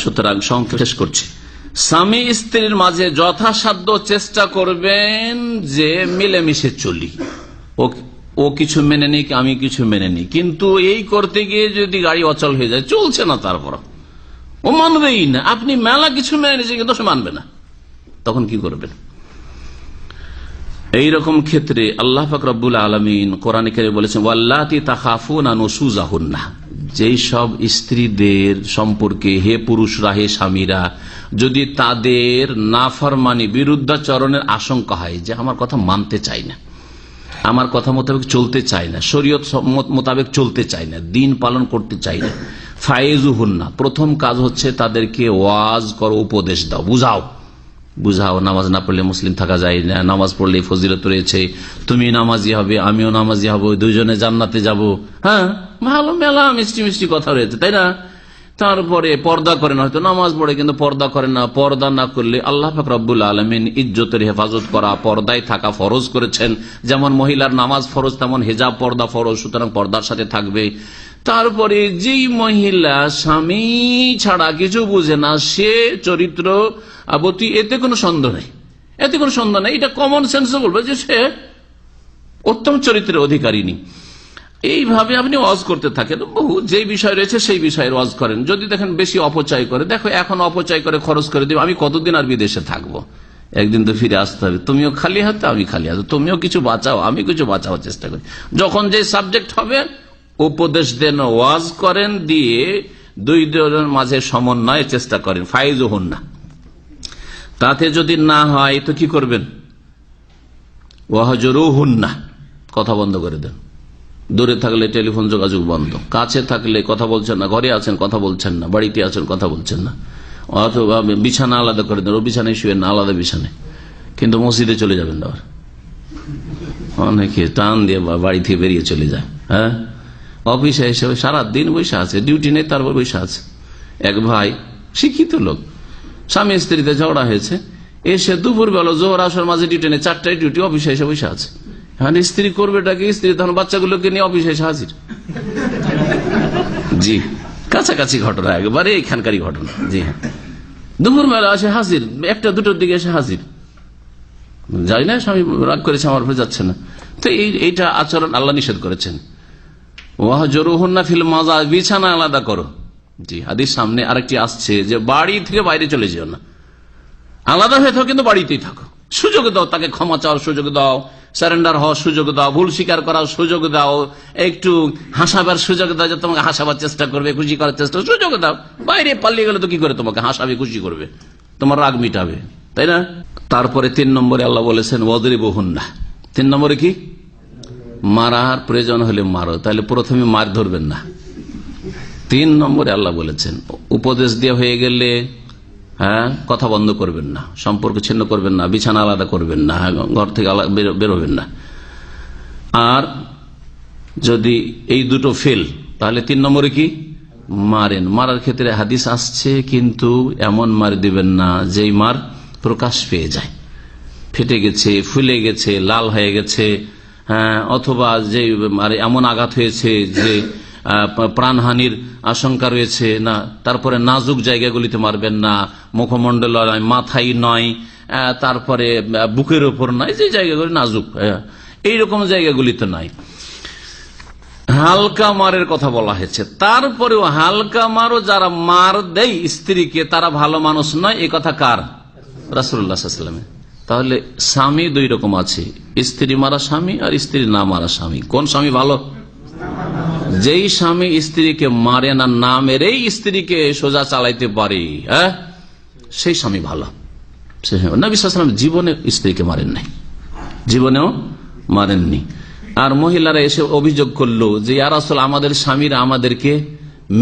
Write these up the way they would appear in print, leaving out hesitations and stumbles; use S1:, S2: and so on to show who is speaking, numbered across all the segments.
S1: সুতরাং সংক্ষেপ শেষ করছি। স্বামী স্ত্রীর মাঝে যথাসাধ্য চেষ্টা করবেন যে মিলেমিশে চলি, ও কিছু মেনে নিক আমি কিছু মেনে নিই, কিন্তু এই করতে গিয়ে যদি গাড়ি অচল হয়ে যায়, চলছে না, তারপর ও মানবেই না, আপনি মেলা কিছু মেনে নিয়েছে কিন্তু সে মানবে না, তখন কি করবেন? এইরকম ক্ষেত্রে আল্লাহ পাক রব্বুল আলামিন কোরআনে কারিমে বলেছেন ওয়াল্লাতি তাখাফুনা নুশুজাহুন্না, যেই সব স্ত্রীদের সম্পর্কে হে পুরুষরা, হে স্বামীরা, যদি তাদের নাফরমানি বিরুদ্ধাচরণের আশঙ্কা হয়, যে আমার কথা মানতে চাই না, আমার কথা মোতাবেক চলতে চাই না, শরীয়ত মোতাবেক চলতে চাই না, দিন পালন করতে চাই না, ফায়েজুহুন্না, প্রথম কাজ হচ্ছে তাদেরকে ওয়াজ করো, উপদেশ দাও, বুঝাও, নামাজ না পড়লে মুসলিম থাকা যায় না, নামাজ পড়লে ফজিলত রয়েছে, তুমি নামাজি হবে আমিও নামাজি হব, দুইজনে জান্নাতে যাব, হ্যাঁ ভালো মেলা মিষ্টি মিষ্টি কথা রয়েছে, তাই না? তারপরে পর্দা করে না, হয়তো নামাজ পড়ে কিন্তু পর্দা করে না, পর্দা না করলে আল্লাহ পাক রব্বুল আলামিন ইজ্জতের হেফাজত করা, পর্দায় থাকা ফরজ করেছেন, যেমন মহিলার নামাজ ফরজ তেমন হেজাব পর্দা ফরজ, সুতরাং পর্দার সাথে থাকবে। তারপরে যেই মহিলা স্বামী ছাড়া কিছু বুঝে না, সে চরিত্রবতী, এতে কোনো সন্দেহ নেই, এটা কমন সেন্সে বলবে যে সে উত্তম চরিত্রের অধিকারিণী। এইভাবে আপনি ওয়াজ করতে থাকেন, বহু যে বিষয় রয়েছে সেই বিষয়ের ওয়াজ করেন। যদি দেখেন বেশি অপচয় করে, দেখো এখন অপচয় করে খরচ করে দিব, আমি কতদিন আর বিদেশে থাকবো, একদিন তো ফিরে আসতে হবে, তুমিও খালি হাতে আমি খালি হাতে, তুমিও কিছু বাঁচাও আমি কিছু বাঁচাবার চেষ্টা করি। যখন যে সাবজেক্ট হবে উপদেশ দেন, ওয়াজ করেন, দিয়ে দুই জনের মাঝে সমন্বয়ের চেষ্টা করেন, ফায়েজুহুন্না। তাতে যদি না হয় তো কি করবেন? ওয়াহজুরুহুন্না, কথা বন্ধ করে দেন। দূরে থাকলে টেলিফোন যোগাযোগ বন্ধ, কাছে থাকলে কথা বলছেন না, ঘরে আছেন কথা বলছেন না, বাড়িতে আছেন কথা বলছেন না, অথবা বিছানা আলাদা করে দেন, ও বিছানায় শুয়ে না, আলাদা বিছানায়, কিন্তু মসজিদে চলে যাবেন না। অনেকে টান দিয়ে বাড়ি থেকে বেরিয়ে চলে যায়, হ্যাঁ অফিসে এসে সারাদিন বসে আছে, ডিউটি নেই, তারপর বসে আছে। এক ভাই শিক্ষিত লোক, স্বামী স্ত্রীতে ঝগড়া হয়েছে, এসে দুপুর বেলা জোহর আসর মাঝে ডিউটি নেই, 4টায় ডিউটি, অফিসে এসে বসে আছে। হ্যাঁ স্ত্রী করবেটাকে, স্ত্রী তখন বাচ্চাগুলোকে নিয়ে অফিসে এসে হাজির। জি, কাছাকাছি ঘটনা, একেবারে এখানকারই ঘটনা। জি হ্যাঁ, দুপুর বেলা আসে হাজির, 1টা 2টোর দিকে এসে হাজির। যাই না, স্বামী রাগ করেছে, আমার হয়ে যাচ্ছে না। তো এইটা আচরণ আল্লাহ নিষেধ করেছেন। ওয়াহজুরুহুন্না ফিল মাজাজ, বিছানা আলাদা করো। জি, হাদিস সামনে আরেকটি আসছে যে বাড়ি থেকে বাইরে চলে যেও না, আলাদা হয়ে থাকো কিন্তু বাড়িতেই থাকো। সুযোগ দাও, তাকে ক্ষমা চাওয়ার সুযোগ দাও, সারেন্ডার হওয়ার সুযোগ দাও, ভুল স্বীকার করার সুযোগ দাও, একটু হাসাবার সুযোগ দাও, যে তোমাকে হাসাবার চেষ্টা করবে, খুশি করার চেষ্টা, সুযোগ দাও। বাইরে পালিয়ে গেলে তো কি করে তোমাকে হাসাবে, খুশি করবে, তোমার রাগ মিটাবে, তাই না? তারপরে 3 নম্বরে আল্লাহ বলেছেন ওয়াদরিবুহুন্না। 3 নম্বরে কি? মারার প্রয়োজন হলে মারো, তাহলে প্রথমে মার ধরবেন না। 3 নম্বরে আল্লাহ বলেছেন উপদেশ দিয়ে হয়ে গেলে হ্যাঁ কথা বন্ধ করবেন না, সম্পর্ক ছিন্ন করবেন না, বিছানা আলাদা করবেন না, ঘর থেকে বেরোবেন না। আর যদি এই দুটো ফেল, তাহলে 3 নম্বরে কি? মারেন। মারার ক্ষেত্রে হাদিস আসছে, কিন্তু এমন মার দিবেন না যেই মার প্রকাশ পেয়ে যায়, ফেটে গেছে, ফুলে গেছে, লাল হয়ে গেছে, অথবা যে এমন আঘাত হয়েছে যে প্রাণহানির আশঙ্কা রয়েছে না। তারপরে নাজুক জায়গাগুলিতে মারবেন না, মুখমণ্ডল নয়, মাথায় নয়, তারপরে বুকের ওপর নয়, যে জায়গাগুলি নাজুক এইরকম জায়গাগুলিতে নয়। হালকা মারের কথা বলা হয়েছে। তারপরেও হালকা মারও যারা মার দেয় স্ত্রীকে, তারা ভালো মানুষ নয়, এই কথা কার? রাসূলুল্লাহ সাল্লাল্লাহু আলাইহি ওয়াসাল্লামের। তাহলে স্বামী 2 রকম আছে, স্ত্রী মারা স্বামী আর স্ত্রী না মারা স্বামী। কোন স্বামী ভালো? যেই স্বামী স্ত্রীকে মারে না, না মেরেই স্ত্রীকে সোজা চালাইতে পারে, হ্যাঁ সেই স্বামী ভালো। নবী সাল্লাল্লাহু আলাইহি ওয়াসাল্লাম জীবনে স্ত্রীকে মারেন নাই, জীবনেও মারেননি। আর মহিলারা এসে অভিযোগ করলো যে ইয়া রাসূল, আমাদের স্বামীরা আমাদেরকে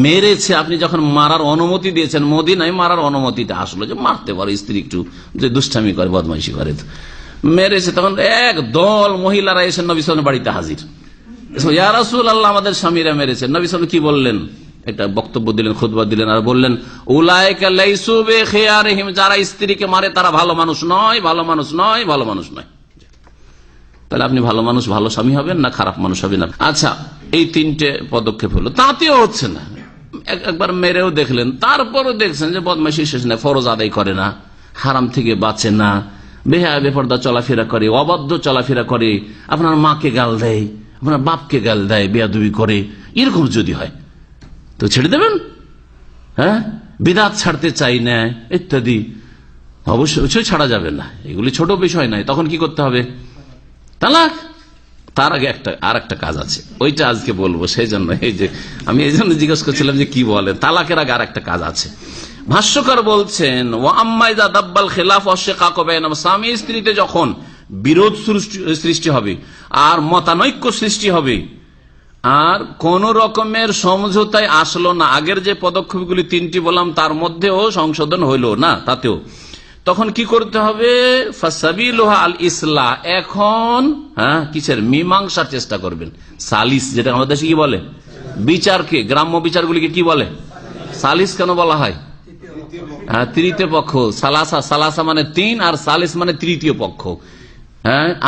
S1: মেরেছে, আপনি যখন মারার অনুমতি দিয়েছেন, মদিনায় মারার অনুমতিটা আসলো যে মারতে পারে স্ত্রী, একটু যে দুষ্টামি করে, বদমাইশি করে, মেরেছে। তখন এক দল মহিলারা এসে নবী সাল্লাল্লাহু আলাইহি ওয়াসাল্লামের বাড়িতে হাজির। ইয়া রাসূলুল্লাহ, আমাদের স্বামীরা মেরেছে। নবী সাল্লাল্লাহু আলাইহি ওয়াসাল্লাম কি বললেন? একটা বক্তব্য দিলেন, খুতবা দিলেন, আর বললেন উলাইকা লাইসু বিখিয়ারিহিম, যারা স্ত্রীকে মারে তারা ভালো মানুষ নয়, ভালো মানুষ নয়, ভালো মানুষ নয়। তাহলে আপনি ভালো মানুষ, ভালো স্বামী হবেন না খারাপ মানুষ হবেন না? আচ্ছা, এই 3টে পদক্ষেপ হলো, তাতেও হচ্ছে না, একবার মেরেও দেখলেন, তারপরও দেখছেন যে বদমাইশি শেষ না, ফরজ আদায় করে না, হারাম থেকে বাঁচে না, বেহায়া বেপরদা চলাফেরা করে, অবাধ্য চলাফেরা করে, আপনার মাকে গাল দেয়, আপনার বাপকে গাল দেয়, বেয়াদবি করে, এরকম যদি হয় তো ছেড়ে দেবেন? হ্যাঁ, বিদাত ছাড়তে চাই না ইত্যাদি, অবশ্যই ছাড়া যাবে না, এগুলি ছোট বিষয় নয়। তখন কি করতে হবে? তালাক। তার আগে আর একটা কাজ আছে, ওইটা আজকে বলবো, সেই জন্য আমি এই জন্য জিজ্ঞেস করছিলাম যে কি বলে। তালাকের আগে আর একটা কাজ আছে। ভাষ্যকার বলছেন, ও আম্মাইদা দাব্বাল খেলাফ অশেকাক বাইনাম, স্বামী স্ত্রীতে যখন বিরোধ সৃষ্টি হবে আর মতানৈক্য সৃষ্টি হবে আর কোন রকমের সমঝোতায় আসলো না, আগের যে পদক্ষেপগুলি তিনটি বললাম তার মধ্যেও সংশোধন হইল না, তাতেও তখন কি করতে হবে? ফাসাবিলুহা আল ইসলাহ। এখন কিসের? মীমাংসার চেষ্টা করবেন। সালিস, যেটা আমাদের দেশে কি বলে, বিচারকে, গ্রাম্য বিচারগুলিকে কি বলে? সালিস কেন বলা হয়? তৃতীয় পক্ষ। সালাসা মানে তিন, আর সালিস মানে তৃতীয় পক্ষ।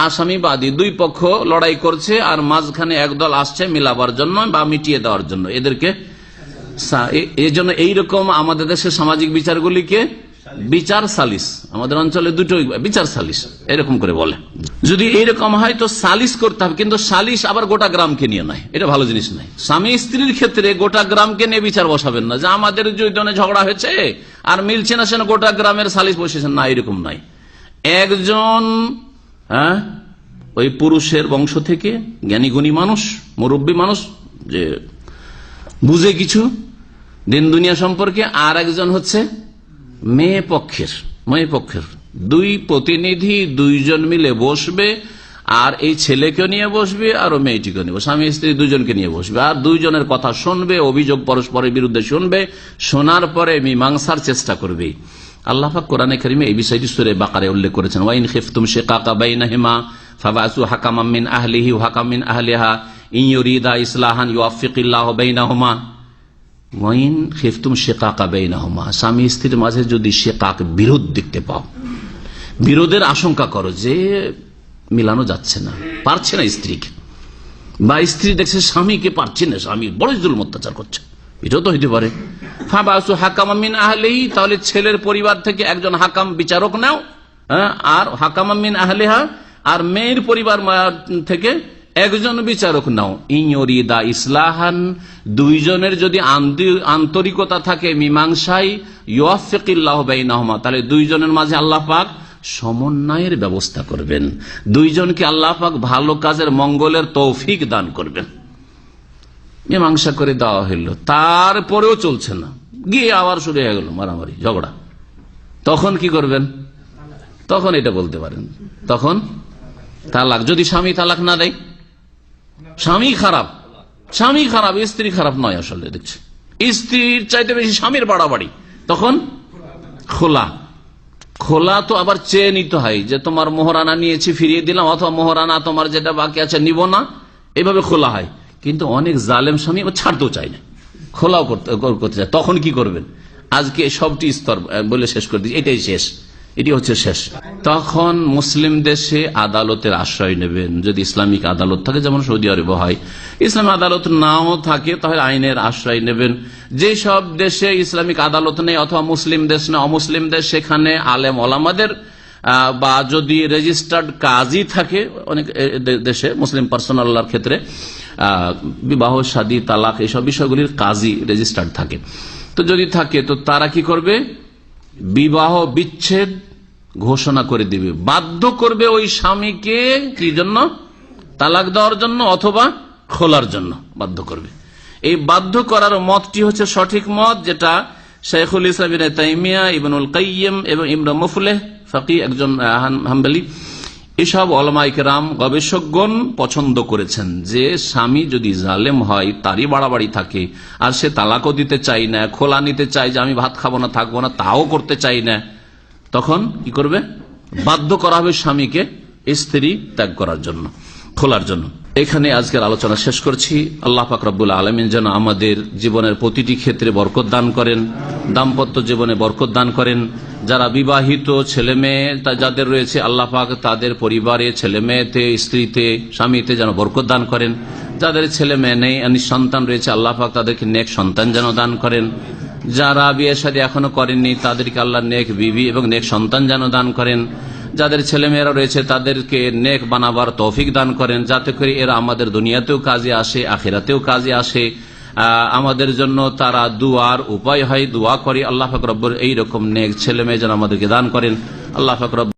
S1: আসামি বাদী দুই পক্ষ লড়াই করছে আর মাঝখানে একদল আসছে মিলাবার জন্য বা মিটিয়ে দেওয়ার জন্য, এদেরকে এই জন্য এইরকম আমাদের দেশের সামাজিক বিচারগুলিকে বিচার সালিস, আমাদের অঞ্চলে দুটোই বিচার সালিস এরকম করে বলে। যদি এইরকম হয় তো সালিস করতে হবে, কিন্তু সালিস আবার গোটা গ্রামকে নিয়ে নয়, এটা ভালো জিনিস নয়। স্বামী স্ত্রীর ক্ষেত্রে গোটা গ্রামকে নিয়ে বিচার বসাবেন না, যে আমাদের দুইজনে ঝগড়া হয়েছে আর মিলছে না, সে গোটা গ্রামের সালিস বসেছেন না, এরকম নাই। একজন ওই পুরুষের বংশ থেকে জ্ঞানী গুণী মানুষ, মুরব্বী মানুষ, যে বুঝে কিছু দিন দুনিয়া সম্পর্কে, আর একজন হচ্ছে মেয়ে পক্ষের দুই প্রতিনিধি, দুইজন মিলে বসবে, আর এই ছেলেকে নিয়ে বসবে আর মেয়েটিকে নিয়ে, স্বামী স্ত্রী দুজনকে নিয়ে বসবে, আর দুইজনের কথা শুনবে, অভিযোগ পরস্পরের বিরুদ্ধে শুনবে, শোনার পরে মীমাংসার চেষ্টা করবে। আল্লাহ পাক কোরআনে কারিমে এই বিষয়টি সূরা বাকারায় উল্লেখ করেছেন, ওয়াইন খিফতুম শিকাকা বাইনাহুমা ফাবাসু হাকামান মিন আহলিহি ওয়া হাকাম মিন আহলিহা ইন ইউরিদা ইসলাহান ইউওয়াফিকিল্লাহু বাইনাহুমা। ওয়াইন খিফতুম শিকাকা বাইনাহুমা, স্বামী স্ত্রীর মাঝে যদি শিকাক, বিরোধ দেখতে পাও, বিরোধের আশঙ্কা করো যে মিলানো যাচ্ছে না, পারছে না স্ত্রীকে, বা স্ত্রী দেখছে স্বামীকে পারছে না, স্বামী বড় জুলুম অত্যাচার করছে, এটাও তো হইতে পারে। ফাবাসু হাকামান মিন আহলিহি, তাহলে ছেলের পরিবার থেকে একজন হাকাম বিচারক নাও, আর হাকামান মিন আহলিহা, আর মেয়ের পরিবার থেকে একজন বিচারক নাও। ইউরিদা ইসলাহান, দুইজনের যদি আন্তরিকতা থাকে মীমাংসায়, ইউওয়াফিকিল্লাহু বাইনাহুমা, তাহলে দুইজনের মাঝে আল্লাহ পাক সমন্বয়ের ব্যবস্থা করবেন, দুইজনকে আল্লাহ পাক ভালো কাজের মঙ্গলের তৌফিক দান করবেন। মীমাংসা করে দেওয়া হইল, তারপরেও চলছে না, গিয়ে আবার শুরু হয়ে গেল মারামারি ঝগড়া, তখন কি করবেন? তখন এটা বলতে পারেন, তখন তালাক। যদি স্বামী তালাক না দেয়, স্বামী খারাপ, স্ত্রী খারাপ নয়, আসলে দেখছি স্ত্রীর চাইতে বেশি স্বামীর বাড়াবাড়ি, তখন খোলা তো আবার চেয়ে নিতে হয়, যে তোমার মোহরানা নিয়েছি ফিরিয়ে দিলাম, অথবা মোহরানা তোমার যেটা বাকি আছে নিব না, এইভাবে খোলা হয়। কিন্তু অনেক জালেম স্বামী ছাড়তেও চায় না, খোলাও করতে চায়, তখন কি করবেন? আজকে সবটি স্তর বলে শেষ করে দিচ্ছি, এটাই শেষ, এটি হচ্ছে শেষ। তখন মুসলিম দেশে আদালতের আশ্রয় নেবেন, যদি ইসলামিক আদালত থাকে, যেমন সৌদি আরবে হয়। ইসলামিক আদালত নাও থাকে তাহলে আইনের আশ্রয় নেবেন। যে সব দেশে ইসলামিক আদালত নেই, অথবা মুসলিম দেশ না অমুসলিম দেশ, সেখানে আলেম ওলামাদের বা যদি রেজিস্টার্ড কাজী থাকে, অনেক দেশে মুসলিম পার্সোনাল ক্ষেত্রে বিবাহ শাদী তালাক এইসব বিষয়গুলির কাজী রেজিস্টার্ড থাকে, তো যদি থাকে তো তারা কি করবে? বিবাহ বিচ্ছেদ ঘোষণা করে দিবে, বাধ্য করবে ওই স্বামীকে কি জন্য? তালাক দেওয়ার জন্য অথবা খোলার জন্য বাধ্য করবে। এই বাধ্য করার মতটি হচ্ছে সঠিক মত, যেটা শাইখুল ইসলাম ইবনে তাইমিয়া, ইবনুল কাইয়িম এবং ইবনে মুফলিহ ফাকিহ, একজন হাম্বলি, এসব উলামায়ে কেরাম গবেষকগণ পছন্দ করেছেন যে স্বামী যদি জালেম হয়, তারই বাড়াবাড়ি থাকে, আর সে তালাকও দিতে চাই না, খোলা নিতে চাই যে আমি ভাত খাবো না থাকবো না, তাও করতে চাই না, তখন কি করবে? বাধ্য করা হবে স্বামীকে স্ত্রী ত্যাগ করার জন্য, খোলার জন্য। এখানে আজকের আলোচনা শেষ করছি। আল্লাহ পাক রব্বুল আলামিন যেন আমাদের জীবনের প্রতিটি ক্ষেত্রে বরকত দান করেন, দাম্পত্য জীবনে বরকত দান করেন। যারা বিবাহিত ছেলে মেয়ে যাদের রয়েছে, আল্লাহ পাক তাদের পরিবারে, ছেলে মেয়েতে, স্ত্রীতে, স্বামীতে যেন বরকত দান করেন। যাদের ছেলে মেয়ে নেই, নিঃসন্তান রয়েছে, আল্লাহ পাক তাদেরকে নেক সন্তান যেন দান করেন। যারা বিয়ে শাদী এখনো করেননি তাদেরকে আল্লাহ নেক বিবি এবং নেক সন্তান যেন দান করেন। যাদের ছেলে মেয়েরা রয়েছে তাদেরকে নেক বানাবার তৌফিক দান করেন, যাতে করে এরা আমাদের দুনিয়াতেও কাজে আসে, আখিরাতেও কাজে আসে, আমাদের জন্য তারা দুয়ার উপায় হয়। দোয়া করি আল্লাহ পাক রব্বুল এইরকম নেক ছেলে মেয়ে যেন আমাদেরকে দান করেন। আল্লাহ পাক রব্বুল